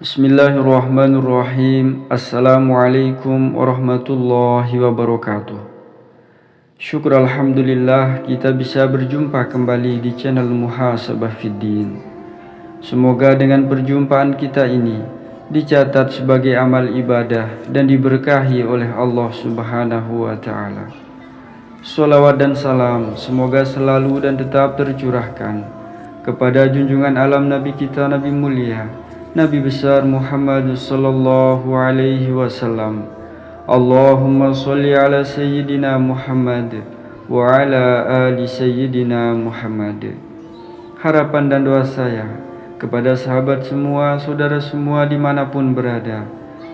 Bismillahirrahmanirrahim. Assalamualaikum warahmatullahi wabarakatuh. Syukur alhamdulillah kita bisa berjumpa kembali di channel Muhasabah Fiddin. Semoga dengan perjumpaan kita ini dicatat sebagai amal ibadah dan diberkahi oleh Allah Subhanahu wa ta'ala. Sholawat dan salam semoga selalu dan tetap tercurahkan kepada junjungan alam Nabi kita, Nabi mulia, Nabi besar Muhammad sallallahu alaihi wasallam. Allahumma sholli ala sayyidina Muhammad wa ala ali sayyidina Muhammad. Harapan dan doa saya kepada sahabat semua, saudara semua dimanapun berada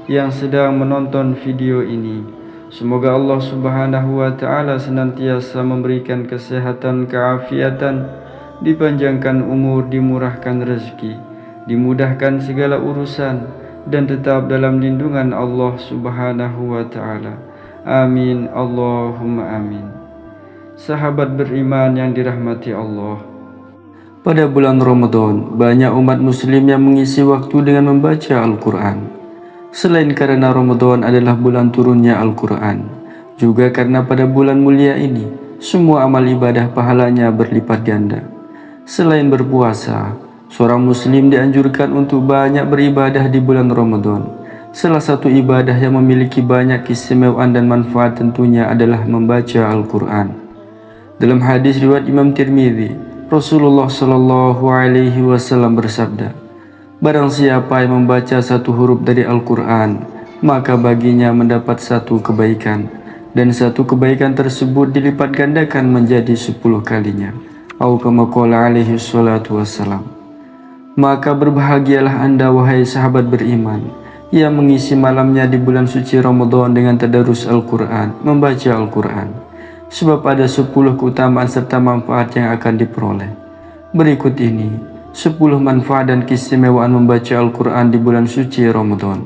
yang sedang menonton video ini, semoga Allah Subhanahu wa ta'ala senantiasa memberikan kesehatan, keafiatan, dipanjangkan umur, dimurahkan rezeki, dimudahkan segala urusan, dan tetap dalam lindungan Allah Subhanahu wa ta'ala. Amin, Allahumma amin. Sahabat beriman yang dirahmati Allah, pada bulan Ramadan banyak umat muslim yang mengisi waktu dengan membaca Al-Quran. Selain karena Ramadan adalah bulan turunnya Al-Quran, juga karena pada bulan mulia ini semua amal ibadah pahalanya berlipat ganda. Selain berpuasa, seorang muslim dianjurkan untuk banyak beribadah di bulan Ramadan. Salah satu ibadah yang memiliki banyak keistimewaan dan manfaat tentunya adalah membaca Al-Quran. Dalam hadis riwayat Imam Tirmidzi, Rasulullah Shallallahu alaihi wasallam bersabda, barang siapa yang membaca satu huruf dari Al-Quran, maka baginya mendapat satu kebaikan, dan satu kebaikan tersebut dilipat gandakan menjadi 10 kalinya. Atau kama qala alaihi salatu wassalam. Maka berbahagialah anda wahai sahabat beriman yang mengisi malamnya di bulan suci Ramadan dengan tadarus Al-Quran, membaca Al-Quran, sebab ada 10 keutamaan serta manfaat yang akan diperoleh. Berikut ini 10 manfaat dan keistimewaan membaca Al-Quran di bulan suci Ramadan.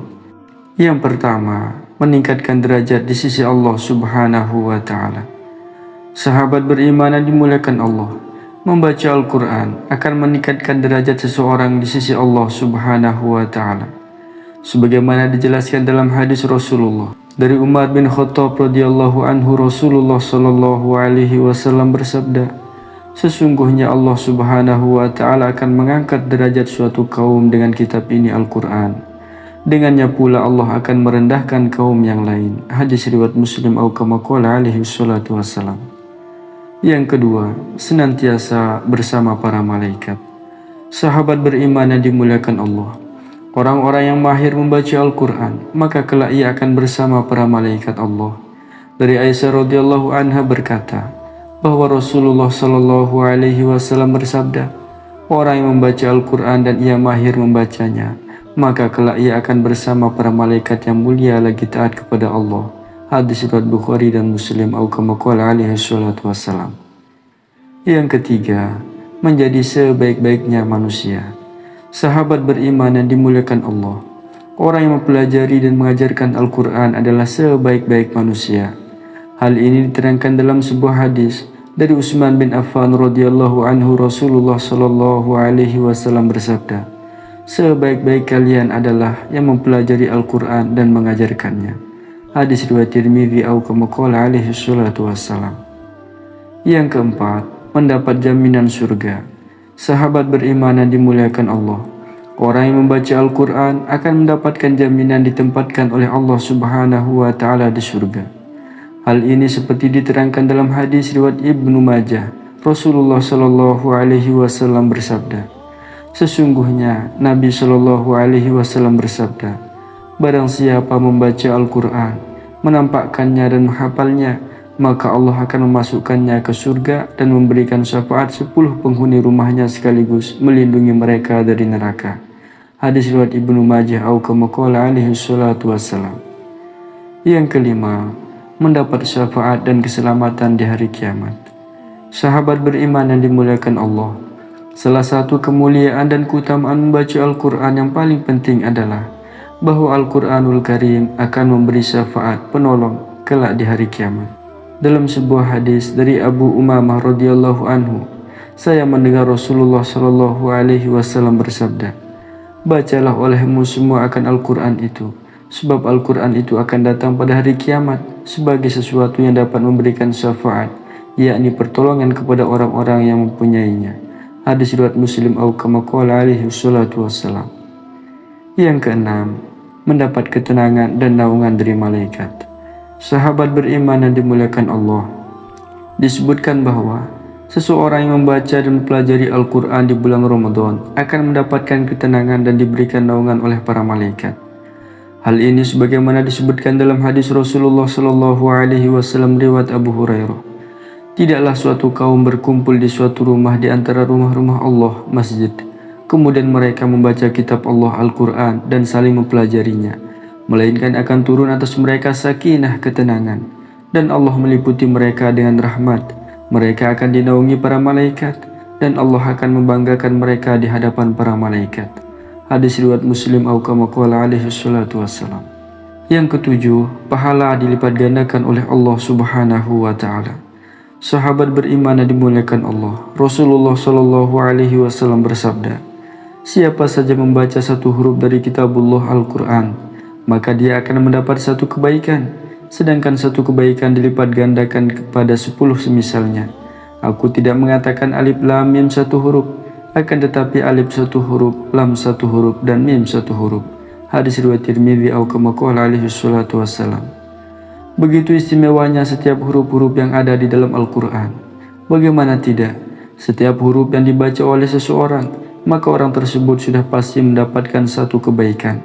Yang pertama, meningkatkan derajat di sisi Allah Subhanahu wa ta'ala. Sahabat beriman yang dimuliakan Allah, membaca Al-Quran akan meningkatkan derajat seseorang di sisi Allah Subhanahu wa ta'ala. Sebagaimana dijelaskan dalam hadis Rasulullah dari Umar bin Khattab radhiyallahu anhu, Rasulullah sallallahu alaihi wasallam bersabda, sesungguhnya Allah Subhanahu wa ta'ala akan mengangkat derajat suatu kaum dengan kitab ini Al-Quran. Dengannya pula Allah akan merendahkan kaum yang lain. Hadis riwayat Muslim. Atau kama qala alaihi salatu wassalam. Yang kedua, senantiasa bersama para malaikat. Sahabat beriman yang dimuliakan Allah, orang-orang yang mahir membaca Al-Quran, maka kelak ia akan bersama para malaikat Allah. Dari Aisyah radhiyallahu anha berkata bahwa Rasulullah sallallahu alaihi wasallam bersabda, orang yang membaca Al-Quran dan ia mahir membacanya, maka kelak ia akan bersama para malaikat yang mulia lagi taat kepada Allah. Hadis riwayat Bukhari dan Muslim. Atau kama qala alaihi salatu wassalam. Yang ketiga, menjadi sebaik-baiknya manusia. Sahabat beriman yang dimuliakan Allah, orang yang mempelajari dan mengajarkan Al-Quran adalah sebaik-baik manusia. Hal ini diterangkan dalam sebuah hadis dari Utsman bin Affan radhiyallahu anhu. Rasulullah sallallahu alaihi wasallam bersabda, sebaik-baik kalian adalah yang mempelajari Al-Quran dan mengajarkannya. Hadis riwayat Tirmidzi. Atau kama qala alaihi salatu wassalam. Yang keempat, mendapat jaminan surga. Sahabat beriman yang dimuliakan Allah, orang yang membaca Al-Quran akan mendapatkan jaminan ditempatkan oleh Allah Subhanahu wa ta'ala di surga. Hal ini seperti diterangkan dalam hadis riwayat Ibnu Majah. Rasulullah sallallahu alaihi wasallam bersabda, sesungguhnya Nabi sallallahu alaihi wasallam bersabda, barang siapa membaca Al-Quran, menampakkannya dan menghafalnya, maka Allah akan memasukkannya ke surga dan memberikan syafaat 10 penghuni rumahnya sekaligus melindungi mereka dari neraka. Hadis riwayat Ibnu Majah. Atau kama qala alaihi salatu wassalam. Yang kelima, mendapat syafaat dan keselamatan di hari kiamat. Sahabat beriman yang dimuliakan Allah, Salah satu kemuliaan dan keutamaan membaca Al-Quran yang paling penting adalah bahwa Al-Quranul Karim akan memberi syafaat penolong kelak di hari kiamat. Dalam sebuah hadis dari Abu Umamah radhiyallahu anhu, saya mendengar Rasulullah shallallahu alaihi wasallam bersabda, "Bacalah olehmu semua akan Al-Quran itu, sebab Al-Quran itu akan datang pada hari kiamat sebagai sesuatu yang dapat memberikan syafaat, yakni pertolongan kepada orang-orang yang mempunyainya." Hadis riwayat Muslim atau kama qala alaihi wassalatu wassalam. Yang keenam, mendapat ketenangan dan naungan dari malaikat. Sahabat beriman yang dimuliakan Allah, disebutkan bahwa seseorang yang membaca dan mempelajari Al-Quran di bulan Ramadan akan mendapatkan ketenangan dan diberikan naungan oleh para malaikat. Hal ini sebagaimana disebutkan dalam hadis Rasulullah Shallallahu Alaihi Wasallam riwayat Abu Hurairah. Tidaklah suatu kaum berkumpul di suatu rumah di antara rumah-rumah Allah, masjid. Kemudian mereka membaca kitab Allah Al-Quran dan saling mempelajarinya, melainkan akan turun atas mereka sakinah, ketenangan, dan Allah meliputi mereka dengan rahmat. Mereka akan dinaungi para malaikat, dan Allah akan membanggakan mereka di hadapan para malaikat. Hadis riwayat Muslim atau kama qala alaihi wassalatu wassalam. Yang ketujuh, pahala dilipat gandakan oleh Allah Subhanahu wa Ta'ala. Sahabat beriman yang dimuliakan Allah, Rasulullah Shallallahu Alaihi Wasallam bersabda, "Siapa saja membaca satu huruf dari kitabullah Al-Quran, maka dia akan mendapat satu kebaikan, sedangkan satu kebaikan dilipat gandakan kepada 10 semisalnya. Aku tidak mengatakan alif lam mim satu huruf, akan tetapi alif satu huruf, lam satu huruf, dan mim satu huruf." Hadis riwayat Tirmidzi atau kama qala alaihi wassalatu wassalam. Begitu istimewanya setiap huruf-huruf yang ada di dalam Al-Quran. Bagaimana tidak, setiap huruf yang dibaca oleh seseorang, maka orang tersebut sudah pasti mendapatkan satu kebaikan.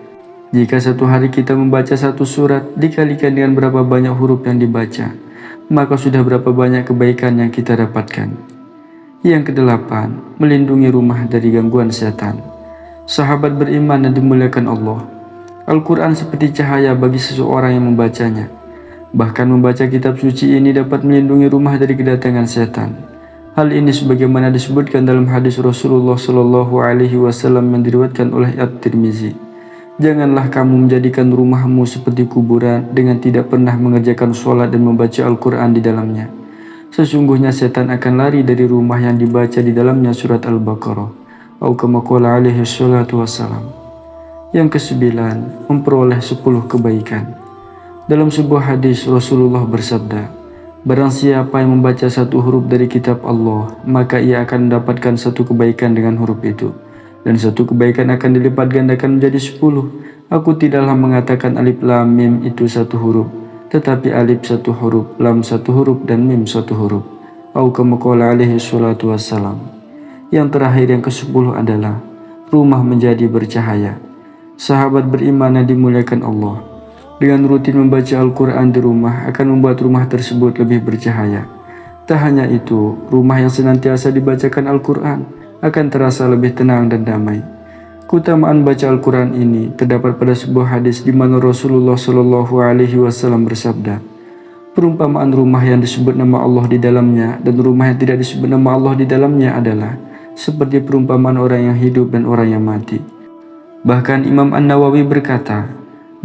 Jika satu hari kita membaca satu surat dikalikan dengan berapa banyak huruf yang dibaca, maka sudah berapa banyak kebaikan yang kita dapatkan. Yang kedelapan, melindungi rumah dari gangguan setan. Sahabat beriman yang dimuliakan Allah, Al-Quran seperti cahaya bagi seseorang yang membacanya. Bahkan membaca kitab suci ini dapat melindungi rumah dari kedatangan setan. Hal ini sebagaimana disebutkan dalam hadis Rasulullah Shallallahu Alaihi Wasallam yang diriwayatkan oleh At-Tirmizi. Janganlah kamu menjadikan rumahmu seperti kuburan dengan tidak pernah mengerjakan sholat dan membaca Al-Quran di dalamnya. Sesungguhnya setan akan lari dari rumah yang dibaca di dalamnya surat Al-Baqarah. Atau kama qala alaihi wassalatu wassalam. Yang kesembilan, memperoleh 10 kebaikan. Dalam sebuah hadis Rasulullah bersabda, "Barang siapa yang membaca satu huruf dari kitab Allah, maka ia akan mendapatkan satu kebaikan dengan huruf itu, dan satu kebaikan akan dilipat gandakan menjadi 10. Aku tidaklah mengatakan alif lam mim itu satu huruf, tetapi alif satu huruf, lam satu huruf, dan mim satu huruf." Atau kama qala alaihi wassalatu wassalam. Yang terakhir, yang ke-10 adalah rumah menjadi bercahaya. Sahabat beriman yang dimuliakan Allah, dengan rutin membaca Al-Quran di rumah akan membuat rumah tersebut lebih bercahaya. Tak hanya itu, rumah yang senantiasa dibacakan Al-Quran akan terasa lebih tenang dan damai. Keutamaan baca Al-Quran ini terdapat pada sebuah hadis di mana Rasulullah Shallallahu Alaihi Wasallam bersabda, "Perumpamaan rumah yang disebut nama Allah di dalamnya dan rumah yang tidak disebut nama Allah di dalamnya adalah seperti perumpamaan orang yang hidup dan orang yang mati." Bahkan Imam An-Nawawi berkata,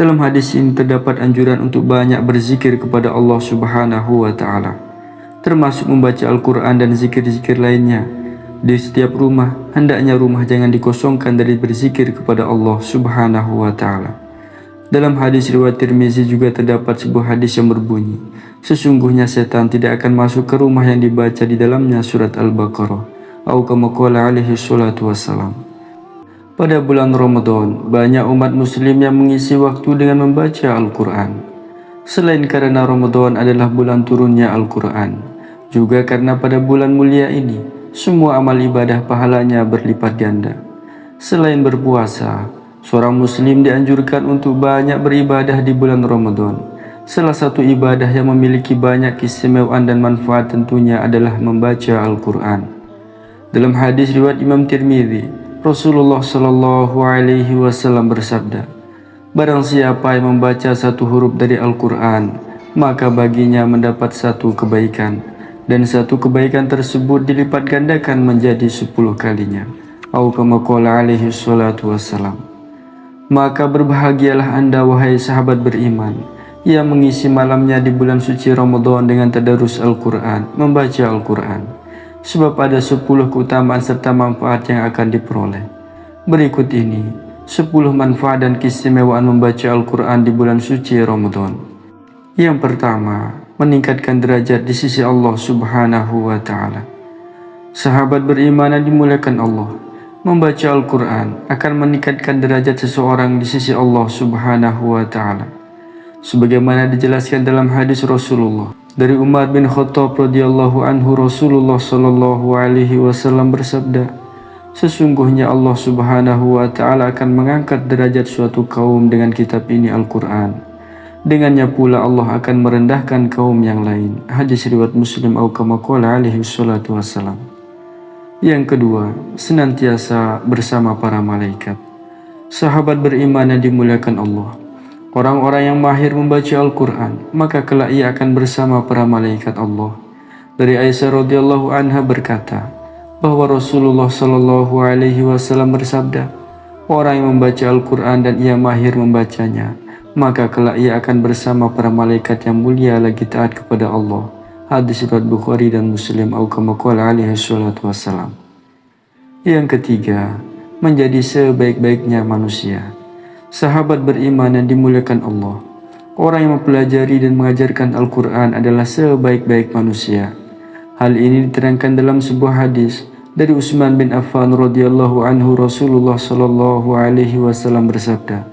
dalam hadis ini terdapat anjuran untuk banyak berzikir kepada Allah Subhanahu wa Ta'ala, termasuk membaca Al-Quran dan zikir-zikir lainnya. Di setiap rumah, hendaknya rumah jangan dikosongkan dari berzikir kepada Allah Subhanahu wa Ta'ala. Dalam hadis riwayat Tirmizi juga terdapat sebuah hadis yang berbunyi, "Sesungguhnya setan tidak akan masuk ke rumah yang dibaca di dalamnya surat Al-Baqarah." Atau kama qala alaihi wassalatu wassalam. Pada bulan Ramadan, banyak umat muslim yang mengisi waktu dengan membaca Al-Quran. Selain karena Ramadan adalah bulan turunnya Al-Quran, juga karena pada bulan mulia ini, semua amal ibadah pahalanya berlipat ganda. Selain berpuasa, seorang muslim dianjurkan untuk banyak beribadah di bulan Ramadan. Salah satu ibadah yang memiliki banyak keistimewaan dan manfaat tentunya adalah membaca Al-Quran. Dalam hadis riwayat Imam Tirmidzi, Rasulullah Shallallahu Alaihi Wasallam bersabda, "Barang siapa yang membaca satu huruf dari Al-Quran, maka baginya mendapat satu kebaikan, dan satu kebaikan tersebut dilipat gandakan menjadi 10 kalinya. Atau kama qala alaihi salatu wassalam. Maka berbahagialah anda wahai sahabat beriman yang mengisi malamnya di bulan suci Ramadan dengan tadarus Al-Quran, membaca Al-Quran. Sebab ada 10 keutamaan serta manfaat yang akan diperoleh. Berikut ini 10 manfaat dan keistimewaan membaca Al-Quran di bulan suci Ramadan. Yang pertama, meningkatkan derajat di sisi Allah Subhanahu wa Ta'ala. Sahabat beriman yang dimuliakan Allah, membaca Al-Quran akan meningkatkan derajat seseorang di sisi Allah Subhanahu wa Ta'ala. Sebagaimana dijelaskan dalam hadis Rasulullah dari Umar bin Khattab radhiyallahu anhu, Rasulullah sallallahu alaihi wasallam bersabda, sesungguhnya Allah Subhanahu wa Ta'ala akan mengangkat derajat suatu kaum dengan kitab ini Al-Quran. Dengannya pula Allah akan merendahkan kaum yang lain. Hadis riwayat Muslim. Atau kama qala alaihi salatu wassalam. Yang kedua, senantiasa bersama para malaikat. Sahabat beriman yang dimuliakan Allah, orang-orang yang mahir membaca Al-Quran, maka kelak ia akan bersama para malaikat Allah. Dari Aisyah radhiyallahu anha berkata, bahwa Rasulullah sallallahu alaihi wasallam bersabda, orang yang membaca Al-Quran dan ia mahir membacanya, maka kelak ia akan bersama para malaikat yang mulia lagi taat kepada Allah. Hadis riwayat Bukhari dan Muslim. Atau kama qala alaihi salatu wassalam. Yang ketiga, menjadi sebaik-baiknya manusia. Sahabat beriman yang dimuliakan Allah, orang yang mempelajari dan mengajarkan Al-Quran adalah sebaik-baik manusia. Hal ini diterangkan dalam sebuah hadis dari Utsman bin Affan radhiyallahu anhu. Rasulullah sallallahu alaihi wasallam bersabda,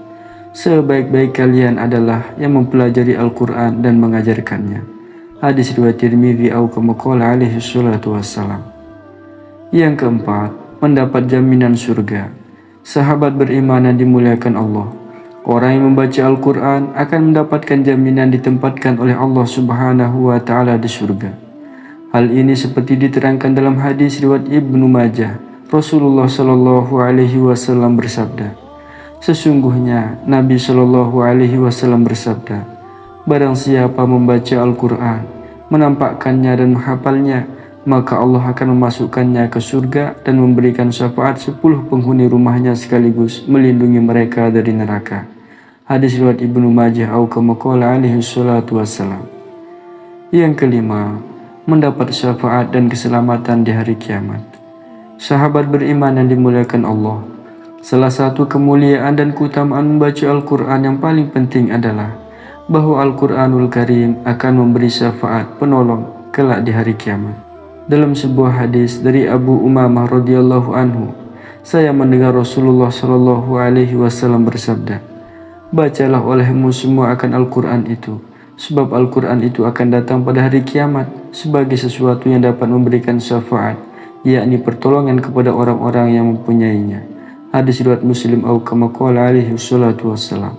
sebaik-baik kalian adalah yang mempelajari Al-Quran dan mengajarkannya. Hadis riwayat Tirmidzi. Atau kama qala alaihi salatu wassalam. Yang keempat, mendapat jaminan surga. Sahabat beriman yang dimuliakan Allah, orang yang membaca Al-Quran akan mendapatkan jaminan ditempatkan oleh Allah Subhanahu wa Ta'ala di surga. Hal ini seperti diterangkan dalam hadis riwayat Ibnu Majah. Rasulullah sallallahu alaihi wasallam bersabda, sesungguhnya Nabi sallallahu alaihi wasallam bersabda, barang siapa membaca Al-Quran, menampakkannya dan menghafalnya, maka Allah akan memasukkannya ke surga dan memberikan syafaat 10 penghuni rumahnya sekaligus melindungi mereka dari neraka. Hadis riwayat Ibnu Majah. Atau kama qala alaihi salatu wassalam. Yang kelima, mendapat syafaat dan keselamatan di hari kiamat. Sahabat beriman yang dimuliakan Allah, salah satu kemuliaan dan keutamaan membaca Al-Quran yang paling penting adalah bahwa Al-Quranul Karim akan memberi syafaat penolong kelak di hari kiamat. Dalam sebuah hadis dari Abu Umamah radhiyallahu anhu, saya mendengar Rasulullah sallallahu alaihi wasallam bersabda, bacalah olehmu semua akan Al-Quran itu, sebab Al-Quran itu akan datang pada hari kiamat sebagai sesuatu yang dapat memberikan syafaat, yakni pertolongan kepada orang-orang yang mempunyainya. Hadis riwayat Muslim. Atau kama qala alaihi salatu wassalam.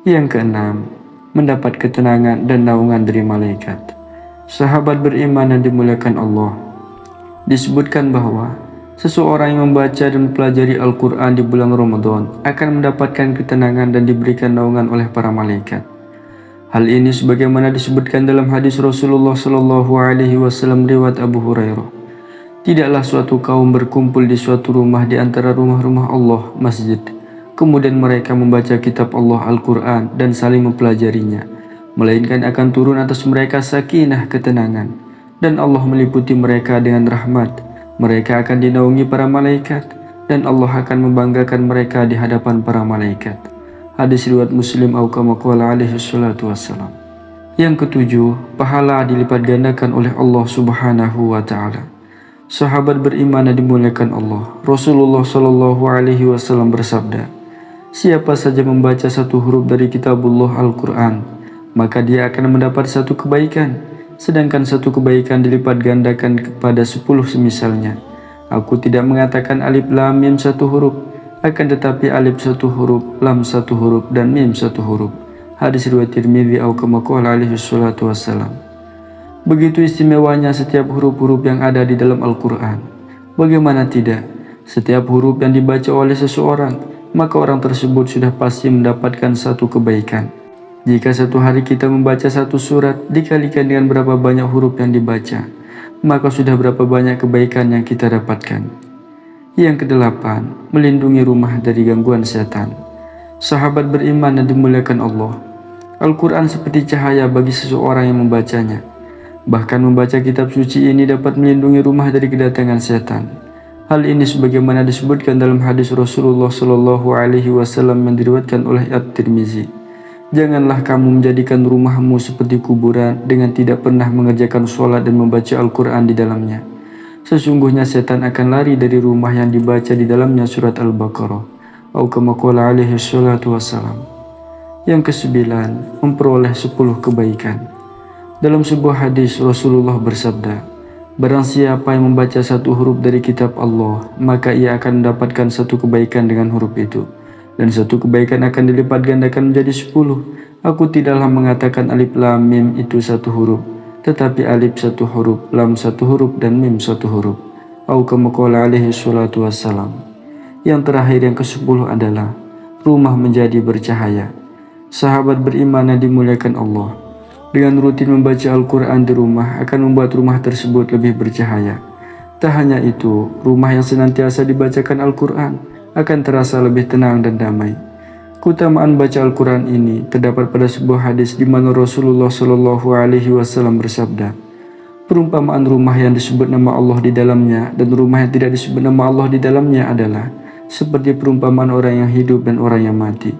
Yang keenam, mendapat ketenangan dan naungan dari malaikat. Sahabat beriman yang dimuliakan Allah, disebutkan bahwa seseorang yang membaca dan mempelajari Al-Quran di bulan Ramadan akan mendapatkan ketenangan dan diberikan naungan oleh para malaikat. Hal ini sebagaimana disebutkan dalam hadis Rasulullah sallallahu alaihi wasallam riwayat Abu Hurairah. Tidaklah suatu kaum berkumpul di suatu rumah di antara rumah-rumah Allah, masjid, kemudian mereka membaca kitab Allah Al-Quran dan saling mempelajarinya, melainkan akan turun atas mereka sakinah, ketenangan, dan Allah meliputi mereka dengan rahmat. Mereka akan dinaungi para malaikat, dan Allah akan membanggakan mereka di hadapan para malaikat. Hadis riwayat Muslim. Atau kama qala alaihi salatu wassalam. Yang ketujuh, pahala dilipat gandakan oleh Allah Subhanahu wa Ta'ala. Sahabat beriman yang dimuliakan Allah, Rasulullah sallallahu alaihi wasallam bersabda, siapa saja membaca satu huruf dari kitabullah Al-Quran, maka dia akan mendapat satu kebaikan, sedangkan satu kebaikan dilipat gandakan kepada 10 semisalnya. Aku tidak mengatakan alif lam mim satu huruf, akan tetapi alif satu huruf, lam satu huruf, dan mim satu huruf. Hadis riwayat Tirmidzi. Atau kama qala alaihi salatu wassalam. Begitu istimewanya setiap huruf-huruf yang ada di dalam Al-Quran. Bagaimana tidak, setiap huruf yang dibaca oleh seseorang, maka orang tersebut sudah pasti mendapatkan satu kebaikan. Jika satu hari kita membaca satu surat dikalikan dengan berapa banyak huruf yang dibaca, maka sudah berapa banyak kebaikan yang kita dapatkan. Yang kedelapan, melindungi rumah dari gangguan setan. Sahabat beriman yang dimuliakan Allah, Al-Quran seperti cahaya bagi seseorang yang membacanya. Bahkan membaca kitab suci ini dapat melindungi rumah dari kedatangan setan. Hal ini sebagaimana disebutkan dalam hadis Rasulullah SAW yang diriwayatkan oleh At-Tirmizi. Janganlah kamu menjadikan rumahmu seperti kuburan dengan tidak pernah mengerjakan sholat dan membaca Al-Quran di dalamnya. Sesungguhnya setan akan lari dari rumah yang dibaca di dalamnya surat Al-Baqarah. Atau kama qala alaihi salatu wassalam. Yang kesembilan, memperoleh 10 kebaikan. Dalam sebuah hadis Rasulullah bersabda, barang siapa yang membaca satu huruf dari kitab Allah, maka ia akan mendapatkan satu kebaikan dengan huruf itu. Dan satu kebaikan akan dilipat gandakan menjadi 10. Aku tidaklah mengatakan alif lam mim itu satu huruf, tetapi alif satu huruf, lam satu huruf, dan mim satu huruf. Atau kama qala alaihi salatu wassalam. Yang terakhir yang ke-10 adalah rumah menjadi bercahaya. Sahabat beriman yang dimuliakan Allah, dengan rutin membaca Al-Quran di rumah akan membuat rumah tersebut lebih bercahaya. Tak hanya itu, rumah yang senantiasa dibacakan Al-Quran akan terasa lebih tenang dan damai. Keutamaan baca Al-Quran ini terdapat pada sebuah hadis di mana Rasulullah SAW bersabda, perumpamaan rumah yang disebut nama Allah di dalamnya dan rumah yang tidak disebut nama Allah di dalamnya adalah seperti perumpamaan orang yang hidup dan orang yang mati.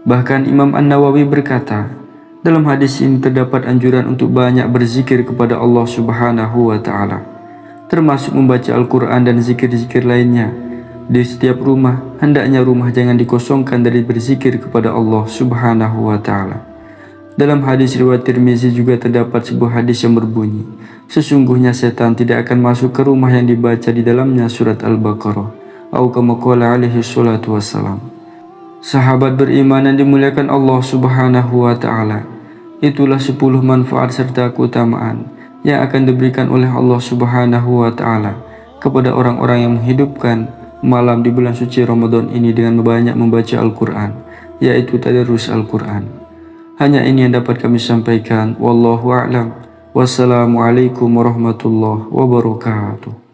Bahkan Imam An-Nawawi berkata, dalam hadis ini terdapat anjuran untuk banyak berzikir kepada Allah Subhanahu wa Ta'ala, termasuk membaca Al-Quran dan zikir-zikir lainnya. Di setiap rumah, hendaknya rumah jangan dikosongkan dari berzikir kepada Allah Subhanahu wa Ta'ala. Dalam hadis riwayat Tirmizi juga terdapat sebuah hadis yang berbunyi, sesungguhnya setan tidak akan masuk ke rumah yang dibaca di dalamnya surat Al-Baqarah. Atau kama qala alaihi salatu wassalam. Sahabat beriman yang dimuliakan Allah Subhanahu wa Ta'ala, itulah 10 manfaat serta keutamaan yang akan diberikan oleh Allah Subhanahu wa Ta'ala kepada orang-orang yang menghidupkan malam di bulan suci Ramadan ini dengan banyak membaca Al-Quran, yaitu tadarus Al-Quran. Hanya ini yang dapat kami sampaikan. Wallahu a'lam. Wassalamualaikum warahmatullahi wabarakatuh.